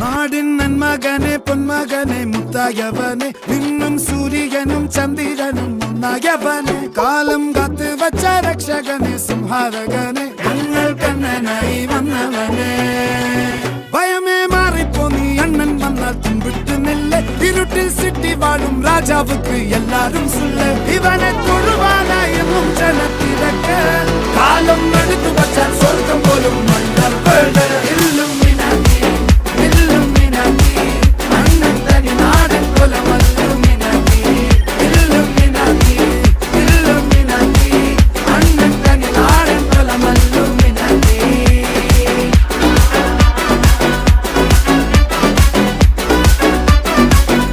നാടിൻ നന്മകനെ പൊന്മകനെ മുത്തായവനെ നിന്നും സൂര്യനും ചന്ദ്രനും ഒന്നായവനെ കാലം കാത്ത് വച്ച രക്ഷകനെ സംഹാരകനെ ഞങ്ങൾ കണ്ണനായി വന്നവനെ ഭയമേ മാറിപ്പോ നീ അണ്ണൻ വന്നാൽ തുമ്പിട്ട് നെല്ല് ഇരുട്ടിൽ സിറ്റി വാഴും രാജാവുക്ക് എല്ലാരും സുല്ല് ഇവനെ തൊഴുവാനായെന്നും ജനത്തിരക്ക് കാലം എടുത്തു വച്ചാൽ സ്വർഗം പോലും മണ്ണൽ ഇല്ലും